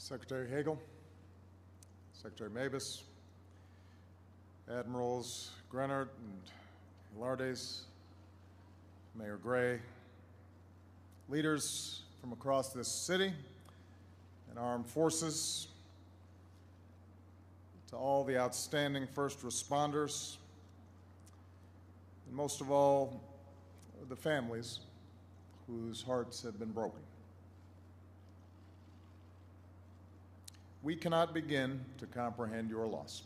Secretary Hagel, Secretary Mabus, Admirals Grenard and Hilardes, Mayor Gray, leaders from across this city and armed forces, to all the outstanding first responders, and most of all, the families whose hearts have been broken. We cannot begin to comprehend your loss.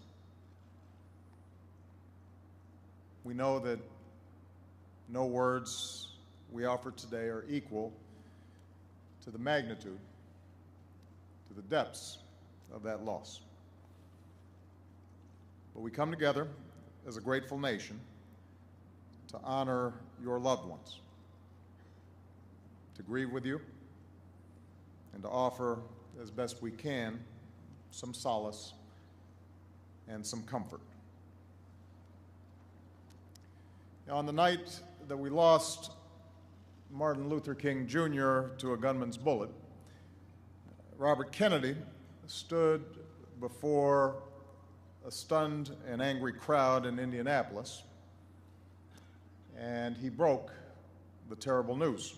We know that no words we offer today are equal to the magnitude, to the depths of that loss. But we come together as a grateful nation to honor your loved ones, to grieve with you, and to offer, as best we can, some solace and some comfort. On the night that we lost Martin Luther King Jr. to a gunman's bullet, Robert Kennedy stood before a stunned and angry crowd in Indianapolis, and he broke the terrible news.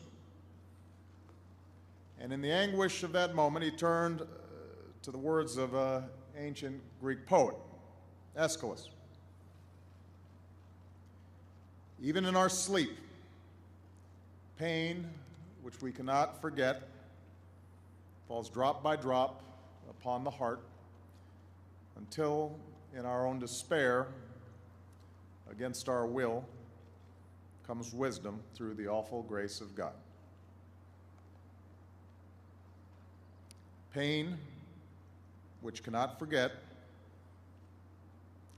And in the anguish of that moment, he turned to the words of an ancient Greek poet, Aeschylus. Even in our sleep, pain, which we cannot forget, falls drop by drop upon the heart until, in our own despair, against our will, comes wisdom through the awful grace of God. Pain, which cannot forget,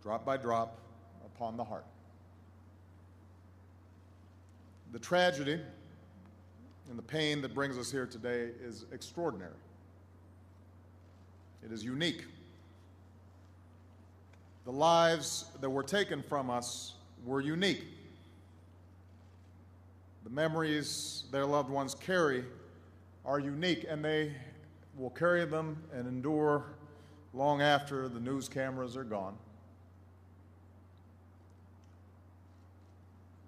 drop by drop upon the heart. The tragedy and the pain that brings us here today is extraordinary. It is unique. The lives that were taken from us were unique. The memories their loved ones carry are unique, and they will carry them and endure long after the news cameras are gone.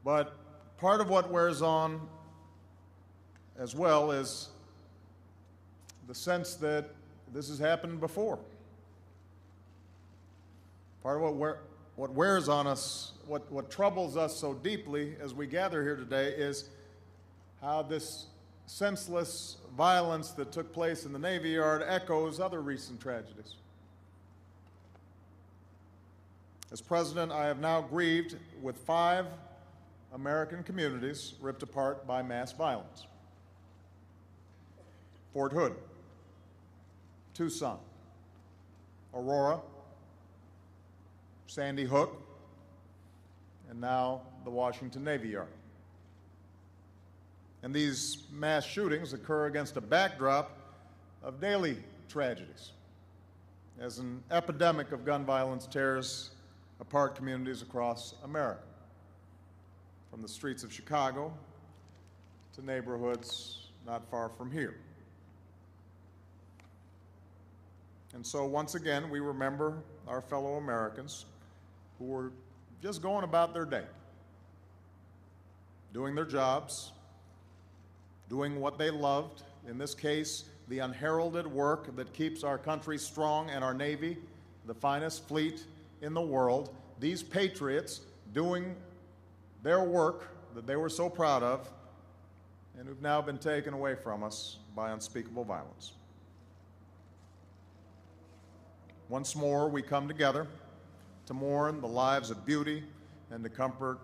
But part of what wears on as well is the sense that this has happened before. Part of what wears on us, what troubles us so deeply as we gather here today is how this senseless violence that took place in the Navy Yard echoes other recent tragedies. As president, I have now grieved with 5 American communities ripped apart by mass violence. Fort Hood, Tucson, Aurora, Sandy Hook, and now the Washington Navy Yard. And these mass shootings occur against a backdrop of daily tragedies, as an epidemic of gun violence tears apart communities across America, from the streets of Chicago to neighborhoods not far from here. And so once again, we remember our fellow Americans who were just going about their day, doing their jobs, doing what they loved, in this case, the unheralded work that keeps our country strong and our Navy, the finest fleet in the world, these patriots doing their work that they were so proud of and who've now been taken away from us by unspeakable violence. Once more, we come together to mourn the lives of beauty and to comfort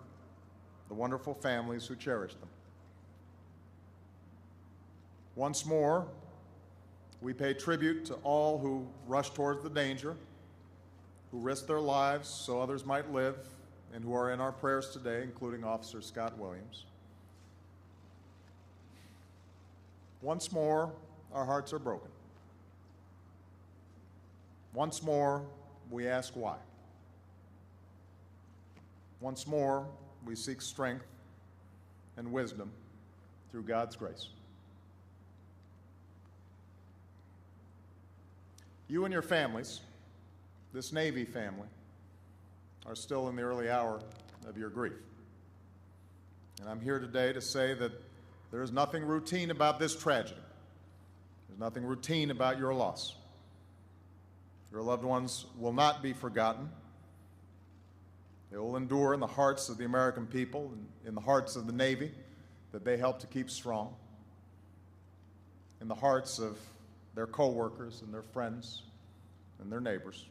the wonderful families who cherish them. Once more, we pay tribute to all who rush towards the danger, who risk their lives so others might live, and who are in our prayers today, including Officer Scott Williams. Once more, our hearts are broken. Once more, we ask why. Once more, we seek strength and wisdom through God's grace. You and your families, this Navy family, are still in the early hour of your grief. And I'm here today to say that there is nothing routine about this tragedy. There's nothing routine about your loss. Your loved ones will not be forgotten. They will endure in the hearts of the American people and in the hearts of the Navy that they helped to keep strong, in the hearts of their co-workers and their friends and their neighbors.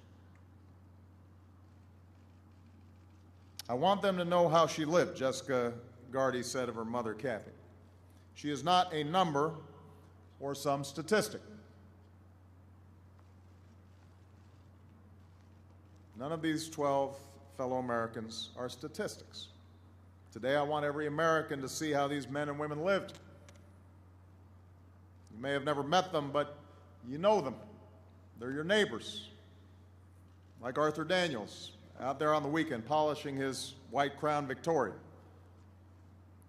I want them to know how she lived, Jessica Gardy said of her mother, Kathy. She is not a number or some statistic. None of these 12 fellow Americans are statistics. Today, I want every American to see how these men and women lived. You may have never met them, but you know them. They're your neighbors. Like Arthur Daniels, out there on the weekend polishing his white Crown Victoria.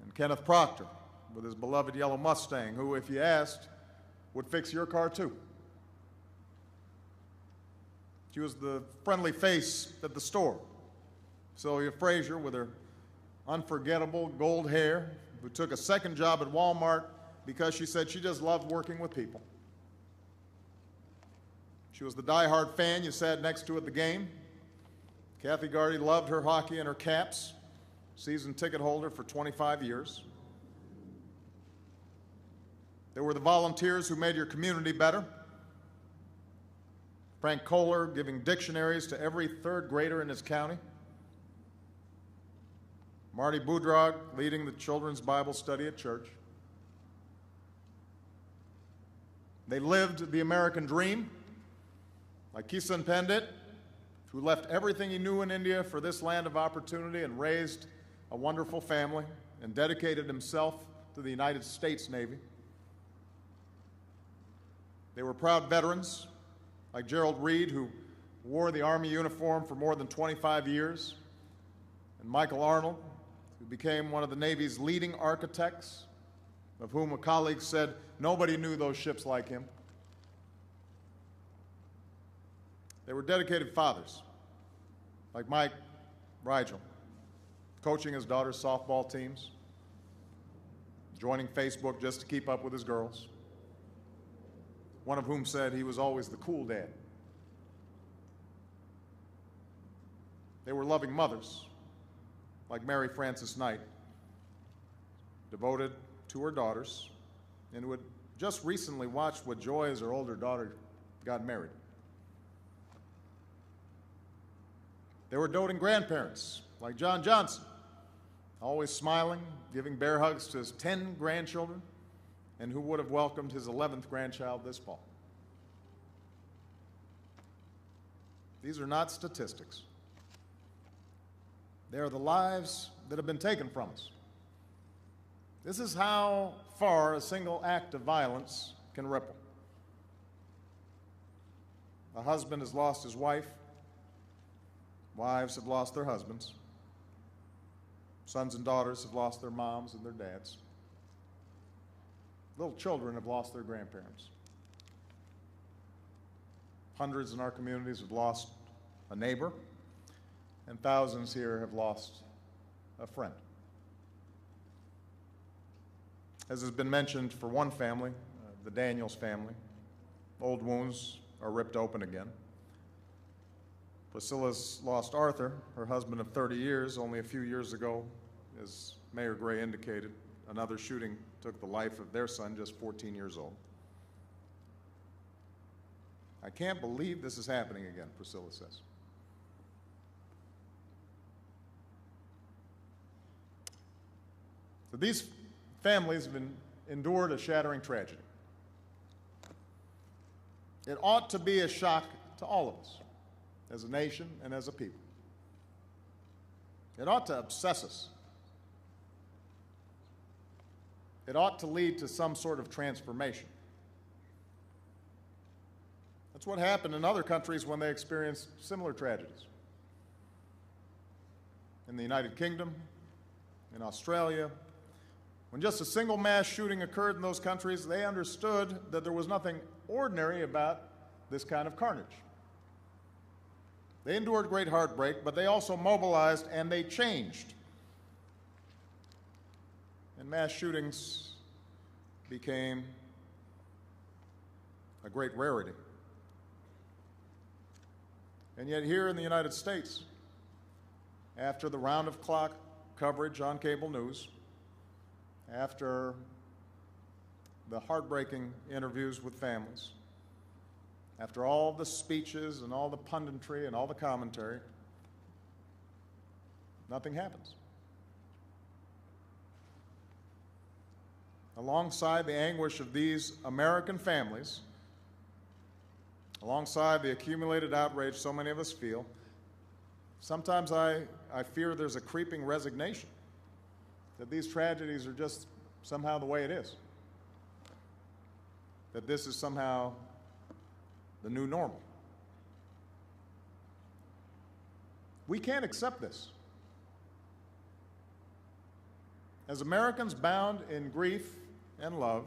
And Kenneth Proctor, with his beloved yellow Mustang, who, if you asked, would fix your car too. She was the friendly face at the store. Sylvia Frazier, with her unforgettable gold hair, who took a second job at Walmart because she said she just loved working with people. She was the diehard fan you sat next to at the game. Kathy Gardy loved her hockey and her Caps, season ticket holder for 25 years. There were the volunteers who made your community better. Frank Kohler giving dictionaries to every third grader in his county. Marty Boudrog leading the children's Bible study at church. They lived the American dream, like Kisan Pandit, who left everything he knew in India for this land of opportunity and raised a wonderful family and dedicated himself to the United States Navy. They were proud veterans, like Gerald Reed, who wore the Army uniform for more than 25 years, and Michael Arnold, who became one of the Navy's leading architects, of whom a colleague said nobody knew those ships like him. They were dedicated fathers, like Mike Rigel, coaching his daughter's softball teams, joining Facebook just to keep up with his girls, one of whom said he was always the cool dad. They were loving mothers, like Mary Frances Knight, devoted to her daughters, and who had just recently watched with joy as her older daughter got married. They were doting grandparents, like John Johnson, always smiling, giving bear hugs to his 10 grandchildren, and who would have welcomed his 11th grandchild this fall. These are not statistics. They are the lives that have been taken from us. This is how far a single act of violence can ripple. A husband has lost his wife. Wives have lost their husbands. Sons and daughters have lost their moms and their dads. Little children have lost their grandparents. Hundreds in our communities have lost a neighbor, and thousands here have lost a friend. As has been mentioned for one family, the Daniels family, old wounds are ripped open again. Priscilla's lost Arthur, her husband of 30 years. Only a few years ago, as Mayor Gray indicated, another shooting took the life of their son, just 14 years old. I can't believe this is happening again, Priscilla says. So these families have endured a shattering tragedy. It ought to be a shock to all of us, as a nation and as a people. It ought to obsess us. It ought to lead to some sort of transformation. That's what happened in other countries when they experienced similar tragedies. In the United Kingdom, in Australia, when just a single mass shooting occurred in those countries, they understood that there was nothing ordinary about this kind of carnage. They endured great heartbreak, but they also mobilized and they changed. And mass shootings became a great rarity. And yet here in the United States, after the round-of-clock coverage on cable news, after the heartbreaking interviews with families, after all the speeches and all the punditry and all the commentary, nothing happens. Alongside the anguish of these American families, alongside the accumulated outrage so many of us feel, sometimes I fear there's a creeping resignation that these tragedies are just somehow the way it is, that this is somehow the new normal. We can't accept this. As Americans bound in grief and love,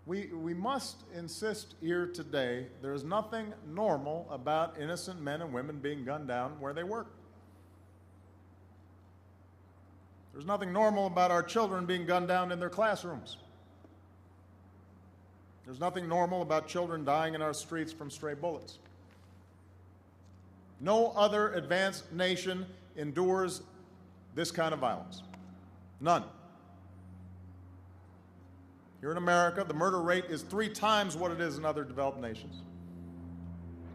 we must insist here today there is nothing normal about innocent men and women being gunned down where they work. There's nothing normal about our children being gunned down in their classrooms. There's nothing normal about children dying in our streets from stray bullets. No other advanced nation endures this kind of violence. None. Here in America, the murder rate is 3 times what it is in other developed nations.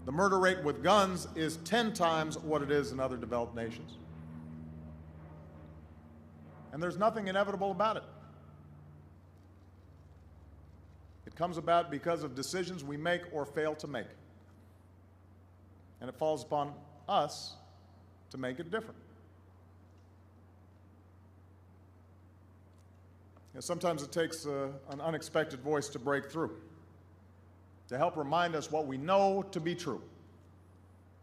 The murder rate with guns is 10 times what it is in other developed nations. And there's nothing inevitable about it. It comes about because of decisions we make or fail to make. And it falls upon us to make it different. And sometimes it takes an unexpected voice to break through, to help remind us what we know to be true.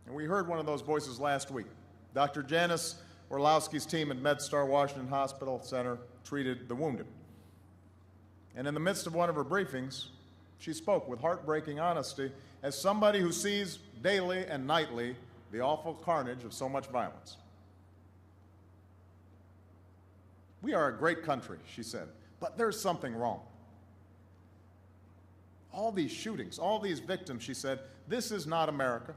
And we heard one of those voices last week. Dr. Janice Orlowski's team at MedStar Washington Hospital Center treated the wounded. And in the midst of one of her briefings, she spoke with heartbreaking honesty as somebody who sees daily and nightly the awful carnage of so much violence. We are a great country, she said, but there's something wrong. All these shootings, all these victims, she said, this is not America.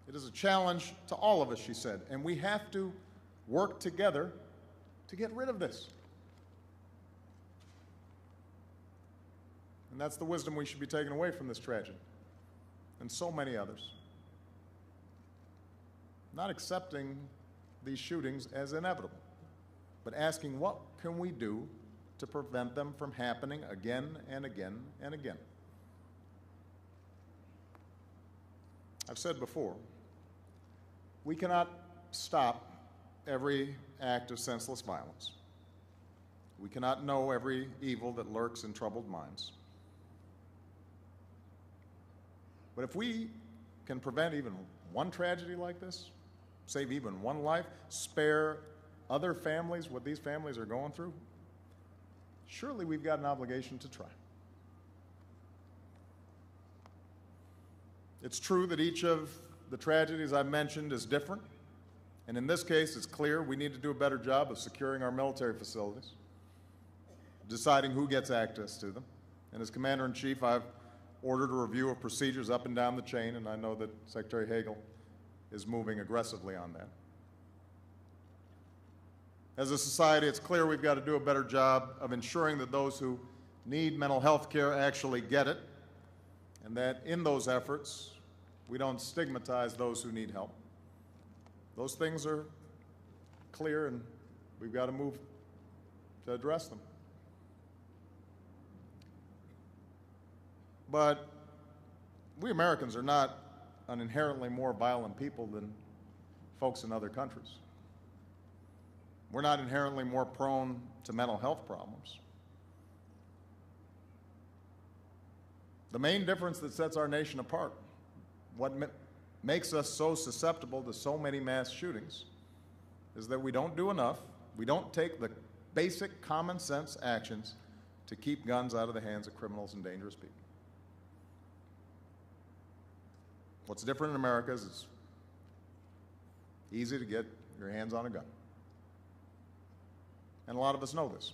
It is a challenge to all of us, she said, and we have to work together to get rid of this. And that's the wisdom we should be taking away from this tragedy, and so many others. Not accepting these shootings as inevitable, but asking what can we do to prevent them from happening again and again and again. I've said before, we cannot stop every act of senseless violence. We cannot know every evil that lurks in troubled minds. But if we can prevent even one tragedy like this, save even one life, spare other families what these families are going through, surely we've got an obligation to try. It's true that each of the tragedies I've mentioned is different, and in this case it's clear we need to do a better job of securing our military facilities, deciding who gets access to them. And as Commander-in-Chief, I've ordered a review of procedures up and down the chain, and I know that Secretary Hagel is moving aggressively on that. As a society, it's clear we've got to do a better job of ensuring that those who need mental health care actually get it, and that in those efforts, we don't stigmatize those who need help. Those things are clear, and we've got to move to address them. But we Americans are not an inherently more violent people than folks in other countries. We're not inherently more prone to mental health problems. The main difference that sets our nation apart, what makes us so susceptible to so many mass shootings, is that we don't do enough, we don't take the basic common sense actions to keep guns out of the hands of criminals and dangerous people. What's different in America is it's easy to get your hands on a gun. And a lot of us know this.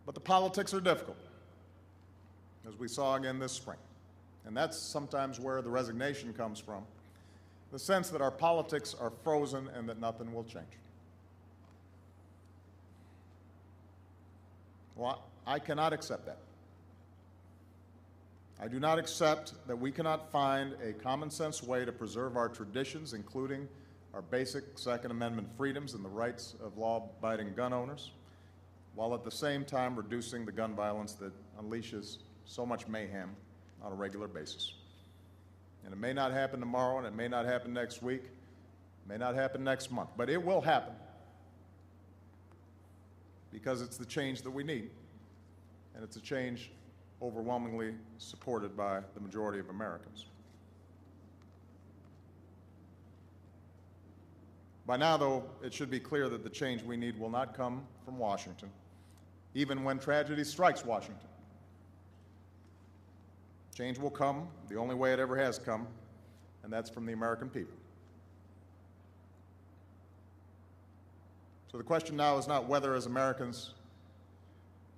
But the politics are difficult, as we saw again this spring. And that's sometimes where the resignation comes from, the sense that our politics are frozen and that nothing will change. Well, I cannot accept that. I do not accept that we cannot find a common sense way to preserve our traditions, including our basic Second Amendment freedoms and the rights of law-abiding gun owners, while at the same time reducing the gun violence that unleashes so much mayhem on a regular basis. And it may not happen tomorrow, and it may not happen next week, it may not happen next month, but it will happen because it's the change that we need, and it's a change overwhelmingly supported by the majority of Americans. By now, though, it should be clear that the change we need will not come from Washington, even when tragedy strikes Washington. Change will come the only way it ever has come, and that's from the American people. So the question now is not whether, as Americans,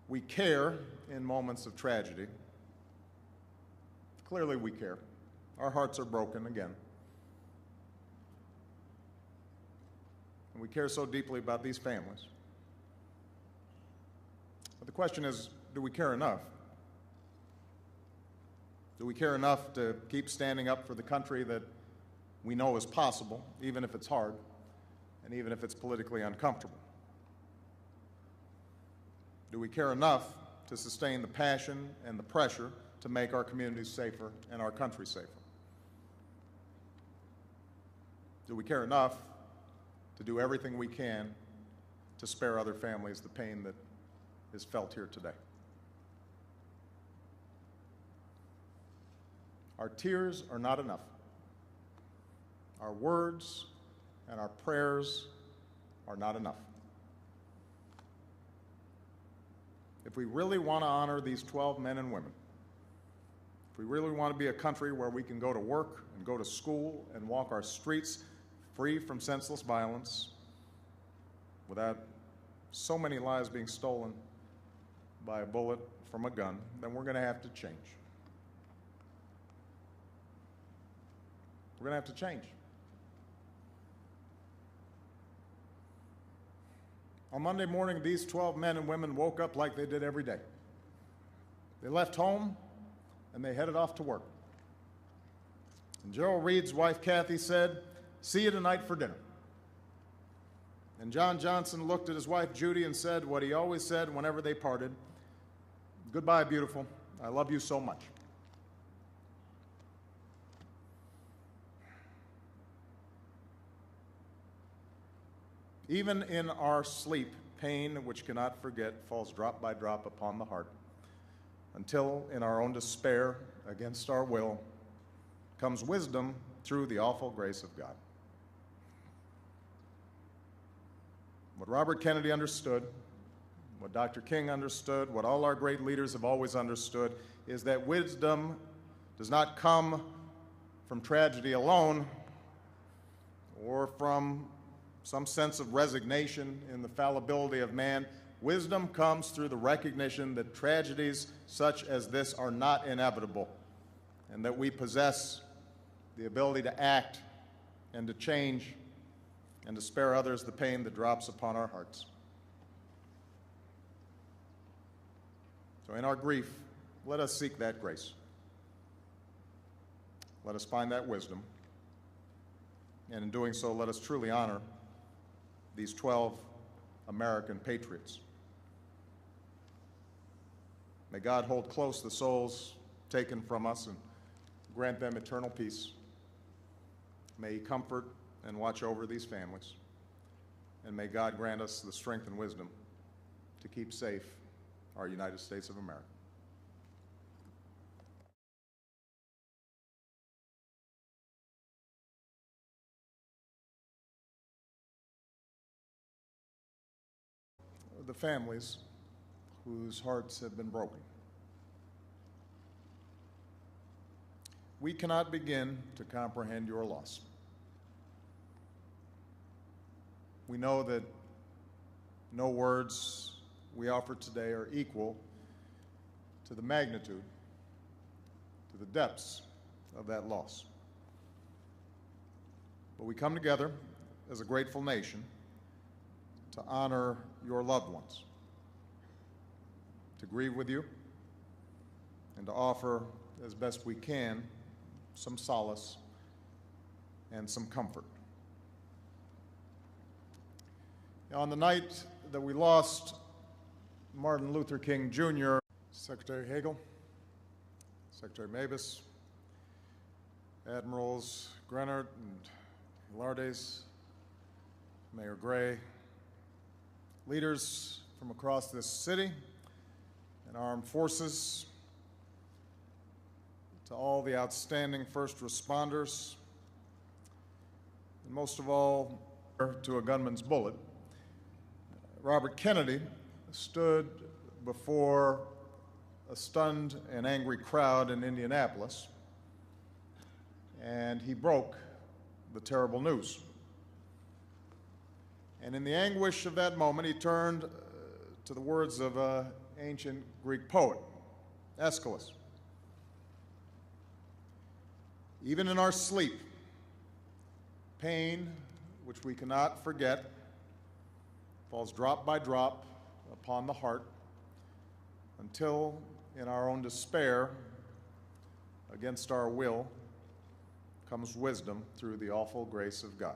we care in moments of tragedy. Clearly we care. Our hearts are broken again. And we care so deeply about these families. But the question is, do we care enough? Do we care enough to keep standing up for the country that we know is possible, even if it's hard, and even if it's politically uncomfortable? Do we care enough to sustain the passion and the pressure to make our communities safer and our country safer? Do we care enough to do everything we can to spare other families the pain that is felt here today? Our tears are not enough. Our words and our prayers are not enough. If we really want to honor these 12 men and women, if we really want to be a country where we can go to work and go to school and walk our streets free from senseless violence without so many lives being stolen by a bullet from a gun, then we're going to have to change. We're going to have to change. On Monday morning, these 12 men and women woke up like they did every day. They left home and they headed off to work. And Gerald Reed's wife, Kathy, said, "See you tonight for dinner." And John Johnson looked at his wife, Judy, and said what he always said whenever they parted: "Goodbye, beautiful. I love you so much." Even in our sleep, pain which cannot forget falls drop by drop upon the heart, until in our own despair, against our will, comes wisdom through the awful grace of God. What Robert Kennedy understood, what Dr. King understood, what all our great leaders have always understood, is that wisdom does not come from tragedy alone or from some sense of resignation in the fallibility of man. Wisdom comes through the recognition that tragedies such as this are not inevitable, and that we possess the ability to act and to change and to spare others the pain that drops upon our hearts. So in our grief, let us seek that grace. Let us find that wisdom, and in doing so, let us truly honor these 12 American patriots. May God hold close the souls taken from us and grant them eternal peace. May He comfort and watch over these families. And may God grant us the strength and wisdom to keep safe our United States of America. The families whose hearts have been broken. we cannot begin to comprehend your loss. We know that no words we offer today are equal to the magnitude, to the depths of that loss. But we come together as a grateful nation to honor your loved ones, to grieve with you, and to offer, as best we can, some solace and some comfort. On the night that we lost Martin Luther King Jr., Secretary Hagel, Secretary Mavis, Admirals Grenard and Hilardes, Mayor Gray, leaders from across this city and armed forces, to all the outstanding first responders, and most of all, to a gunman's bullet, Robert Kennedy stood before a stunned and angry crowd in Indianapolis, and he broke the terrible news. And in the anguish of that moment, he turned to the words of an ancient Greek poet, Aeschylus. Even in our sleep, pain, which we cannot forget, falls drop by drop upon the heart until, in our own despair, against our will, comes wisdom through the awful grace of God.